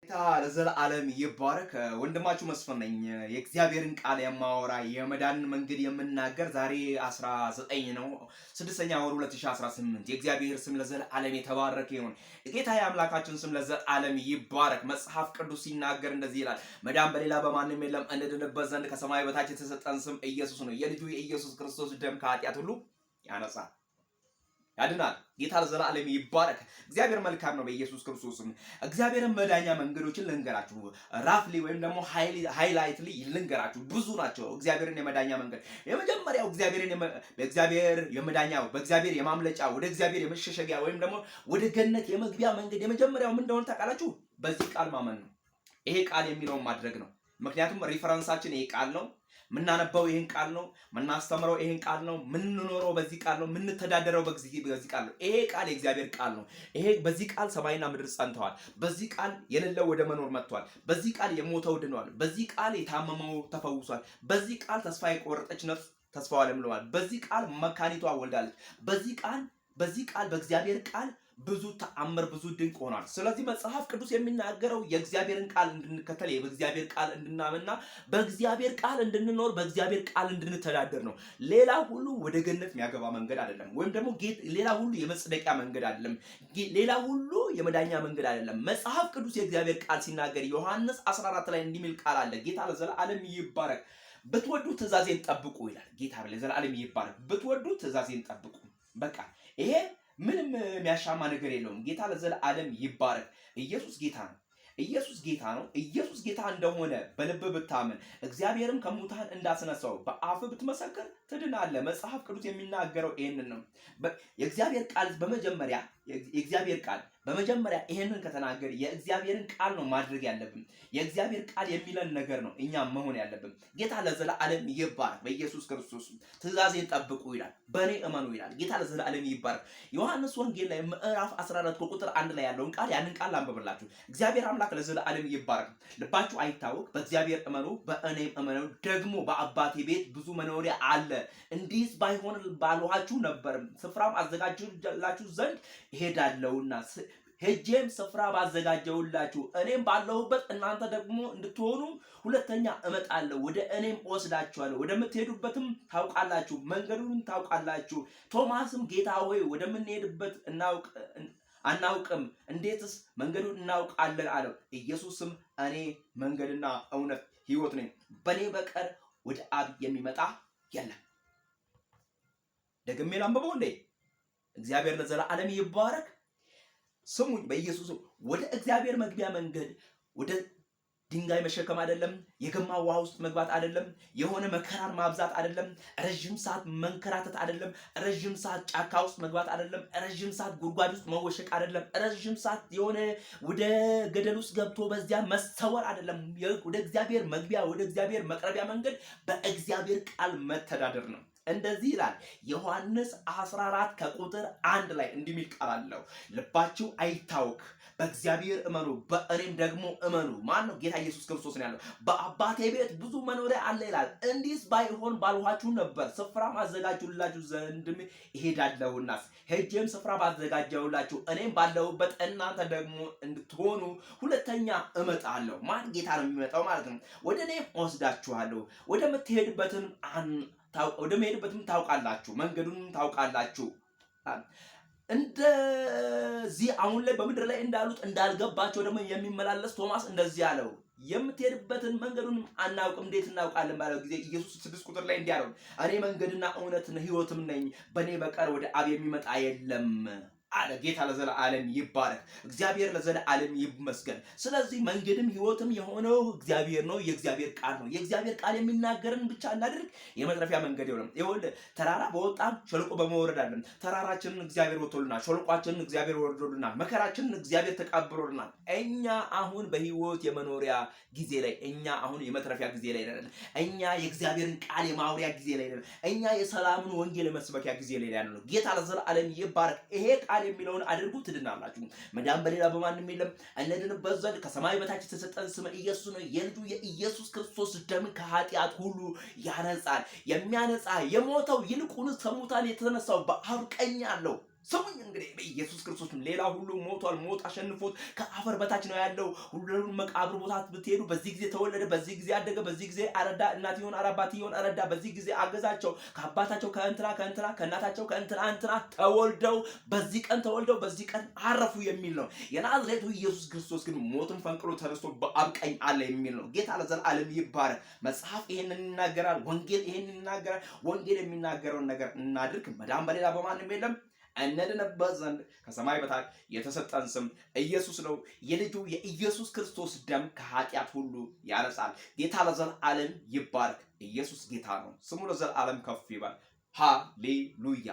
ጌታ ለዘላለም ይባረክ። ወንድማችሁ መስፍን ነኝ። የእግዚአብሔርን ቃል የማወራ የመዳንን መንገድ የምናገር ዛሬ 19 ነው 6ኛ ወር 2018 የእግዚአብሔር ስም ለዘላለም የተባረከ ይሁን። ጌታ የአምላካችን ስም ለዘላለም ይባረክ። መጽሐፍ ቅዱስ ሲናገር እንደዚህ ይላል፣ መዳን በሌላ በማንም የለም እንድንበት ዘንድ ከሰማይ በታች የተሰጠን ስም ኢየሱስ ነው። የልጁ የኢየሱስ ክርስቶስ ደም ከኃጢአት ሁሉ ያነጻል፣ ያድናል። ጌታ ለዘላለም ይባረክ። እግዚአብሔር መልካም ነው። በኢየሱስ ክርስቶስም እግዚአብሔርን መዳኛ መንገዶችን ልንገራችሁ፣ ራፍሊ ወይም ደግሞ ሃይላይትሊ ልንገራችሁ። ብዙ ናቸው እግዚአብሔርን የመዳኛ መንገድ። የመጀመሪያው በእግዚአብሔር የመዳኛ በእግዚአብሔር የማምለጫ ወደ እግዚአብሔር የመሸሸጊያ ወይም ደግሞ ወደ ገነት የመግቢያ መንገድ የመጀመሪያው ምን እንደሆነ ታውቃላችሁ? በዚህ ቃል ማመን ነው። ይሄ ቃል የሚለውን ማድረግ ነው። ምክንያቱም ሪፈረንሳችን ይሄ ቃል ነው። ምናነበው ይሄን ቃል ነው። ምናስተምረው ይሄን ቃል ነው። ምንኖረው በዚህ ቃል ነው። ምንተዳደረው በዚህ ቃል ነው። ይሄ ቃል የእግዚአብሔር ቃል ነው። ይሄ በዚህ ቃል ሰማይና ምድር ጸንተዋል። በዚህ ቃል የሌለው ወደ መኖር መጥቷል። በዚህ ቃል የሞተው ድኗል። በዚህ ቃል የታመመው ተፈውሷል። በዚህ ቃል ተስፋ የቆረጠች ነፍስ ተስፋዋ ለምልሟል። በዚህ ቃል መካኒቷ ወልዳለች። በዚህ ቃል በእግዚአብሔር ቃል ብዙ ተአምር ብዙ ድንቅ ሆኗል። ስለዚህ መጽሐፍ ቅዱስ የሚናገረው የእግዚአብሔርን ቃል እንድንከተል በእግዚአብሔር ቃል እንድናምንና በእግዚአብሔር ቃል እንድንኖር በእግዚአብሔር ቃል እንድንተዳደር ነው። ሌላ ሁሉ ወደ ገነት የሚያገባ መንገድ አይደለም። ወይም ደግሞ ሌላ ሁሉ የመጽደቂያ መንገድ አይደለም። ሌላ ሁሉ የመዳኛ መንገድ አይደለም። መጽሐፍ ቅዱስ የእግዚአብሔር ቃል ሲናገር ዮሐንስ 14 ላይ እንዲህ የሚል ቃል አለ። ጌታ ለዘላለም ይባረክ። ብትወዱ ትእዛዜን ጠብቁ ይላል። ጌታ ለዘላለም ይባረክ። ብትወዱ ትእዛዜን ጠብቁ። በቃ ይሄ ምንም የሚያሻማ ነገር የለውም። ጌታ ለዘላለም ይባረክ። ኢየሱስ ጌታ ነው። ኢየሱስ ጌታ ነው። ኢየሱስ ጌታ እንደሆነ በልብ ብታምን እግዚአብሔርም ከሙታን እንዳስነሳው በአፍ ብትመሰክር ትድናለህ። መጽሐፍ ቅዱስ የሚናገረው ይሄንን ነው። የእግዚአብሔር ቃል በመጀመሪያ ይሄንን ከተናገረ የእግዚአብሔርን ቃል ነው ማድረግ ያለብን። የእግዚአብሔር ቃል የሚለን ነገር ነው እኛ መሆን ያለብን። ጌታ ለዘላለም ይባረክ። በኢየሱስ ክርስቶስ ትእዛዜን ጠብቁ ይላል። በእኔ እመኑ ይላል። ጌታ ለዘላለም ይባረክ። ዮሐንስ ወንጌል ላይ ምዕራፍ 14 ቁጥር 1 ላይ ያለውን ቃል ያንን ቃል አንብብላችሁ። እግዚአብሔር አምላክ ለዘላለም ይባረክ። ልባችሁ አይታወክ፣ በእግዚአብሔር እመኑ፣ በእኔም እመኑ። ደግሞ በአባቴ ቤት ብዙ መኖሪያ አለ። እንዲህስ ባይሆን ባልኋችሁ ነበር። ስፍራም አዘጋጅላችሁ ዘንድ እሄዳለሁና ሄጄም ስፍራ ባዘጋጀውላችሁ እኔም ባለሁበት እናንተ ደግሞ እንድትሆኑ ሁለተኛ እመጣለሁ፣ ወደ እኔም እወስዳችኋለሁ፣ ወደምትሄዱበትም ታውቃላችሁ፣ መንገዱን ታውቃላችሁ። ቶማስም ጌታ ሆይ ወደምንሄድበት አናውቅም፣ እንዴትስ መንገዱን እናውቃለን አለው። ኢየሱስም እኔ መንገድና እውነት ሕይወት ነኝ፣ በእኔ በቀር ወደ አብ የሚመጣ የለም። ደግሜ ላንብበው እንዴ? እግዚአብሔር ለዘላለም ይባረክ። ስሙኝ፣ በኢየሱስ ወደ እግዚአብሔር መግቢያ መንገድ ወደ ድንጋይ መሸከም አይደለም፣ የገማ ውሃ ውስጥ መግባት አይደለም፣ የሆነ መከራን ማብዛት አይደለም፣ ረጅም ሰዓት መንከራተት አይደለም፣ ረጅም ሰዓት ጫካ ውስጥ መግባት አይደለም፣ ረጅም ሰዓት ጉድጓድ ውስጥ መወሸቅ አይደለም፣ ረጅም ሰዓት የሆነ ወደ ገደል ውስጥ ገብቶ በዚያ መሰወር አይደለም። ወደ እግዚአብሔር መግቢያ ወደ እግዚአብሔር መቅረቢያ መንገድ በእግዚአብሔር ቃል መተዳደር ነው። እንደዚህ ይላል ዮሐንስ 14 ከቁጥር 1 ላይ እንዲህ የሚል ቃል አለው። ልባችሁ አይታወክ፣ በእግዚአብሔር እመኑ፣ በእኔም ደግሞ እመኑ። ማን ነው? ጌታ ኢየሱስ ክርስቶስ ነው ያለው። በአባቴ ቤት ብዙ መኖሪያ አለ ይላል። እንዲህስ ባይሆን ባልኋችሁ ነበር። ስፍራ ማዘጋጁላችሁ ዘንድም እሄዳለሁና ሄጄም ስፍራ ባዘጋጀሁላችሁ እኔም ባለሁበት እናንተ ደግሞ እንድትሆኑ ሁለተኛ እመጣለሁ። ማን? ጌታ ነው የሚመጣው ማለት ነው። ወደ እኔም እወስዳችኋለሁ፣ ወደምሄድበትም ታውቃላችሁ፣ መንገዱንም ታውቃላችሁ። እንደዚህ አሁን ላይ በምድር ላይ እንዳሉት እንዳልገባቸው ደግሞ የሚመላለስ ቶማስ እንደዚህ አለው፣ የምትሄድበትን መንገዱንም አናውቅም፣ እንዴት እናውቃለን ባለው ጊዜ ኢየሱስ 6 ቁጥር ላይ እንዲህ አለው፣ እኔ መንገድና እውነትና ሕይወትም ነኝ፣ በእኔ በቀር ወደ አብ የሚመጣ የለም አለ። ጌታ ለዘላለም ይባረክ። እግዚአብሔር ለዘላለም ይመስገን። ስለዚህ መንገድም ሕይወትም የሆነው እግዚአብሔር ነው። የእግዚአብሔር ቃል ነው። የእግዚአብሔር ቃል የሚናገርን ብቻ እናድርግ። የመትረፊያ መንገድ ይሆናል። ይኸውልህ ተራራ በወጣን ሸለቆ በመውረድ አለን። ተራራችንን እግዚአብሔር ወጥቶልናል። ሸለቋችንን እግዚአብሔር ወርዶልናል። መከራችንን እግዚአብሔር ተቀብሎልናል። እኛ አሁን በሕይወት የመኖሪያ ጊዜ ላይ፣ እኛ አሁን የመትረፊያ ጊዜ ላይ ነን። እኛ የእግዚአብሔርን ቃል የማውሪያ ጊዜ ላይ ነን። እኛ የሰላምን ወንጌል የመስበኪያ ጊዜ ላይ ነን። ጌታ ለዘላለም ይባረክ። ይሄ ቃል የሚለውን አድርጉ ትድናላችሁ። መዳን በሌላ በማንም የለም እንድንበት ዘንድ ከሰማይ በታች የተሰጠን ስም ኢየሱስ ነው። የልጁ የኢየሱስ ክርስቶስ ደም ከኃጢአት ሁሉ ያነጻል። የሚያነጻ የሞተው ይልቁንስ ከሙታን የተነሳው በአብ ቀኝ ያለው ሰውኝ እንግዲህ በኢየሱስ ክርስቶስ ሌላ ሁሉ ሞቷል። ሞት አሸንፎት ከአፈር በታች ነው ያለው። ሁሉም መቃብር ቦታ ብትሄዱ በዚህ ጊዜ ተወለደ፣ በዚህ ጊዜ አደገ፣ በዚህ ጊዜ አረዳ፣ እናት ይሆን አራባት ይሆን አረዳ፣ በዚህ ጊዜ አገዛቸው፣ ከአባታቸው ከእንትና ከእናታቸው ከእንትና ተወልደው በዚህ ቀን ተወልደው በዚህ ቀን አረፉ የሚል ነው። የናዝሬቱ ኢየሱስ ክርስቶስ ግን ሞትን ፈንቅሎ ተነስቶ በአብ ቀኝ አለ የሚል ነው። ጌታ ለዘላለም ይባረክ። መጽሐፍ ይሄንን ይናገራል። ወንጌል ይሄንን ይናገራል። ወንጌል የሚናገረውን ነገር እናድርግ። መዳን በሌላ በማንም የለም። እንድንበት ዘንድ ከሰማይ በታች የተሰጠን ስም ኢየሱስ ነው። የልጁ የኢየሱስ ክርስቶስ ደም ከኃጢአት ሁሉ ያነጻል። ጌታ ለዘላለም ይባረክ። ኢየሱስ ጌታ ነው። ስሙ ለዘላለም ከፍ ይበል። ሃሌሉያ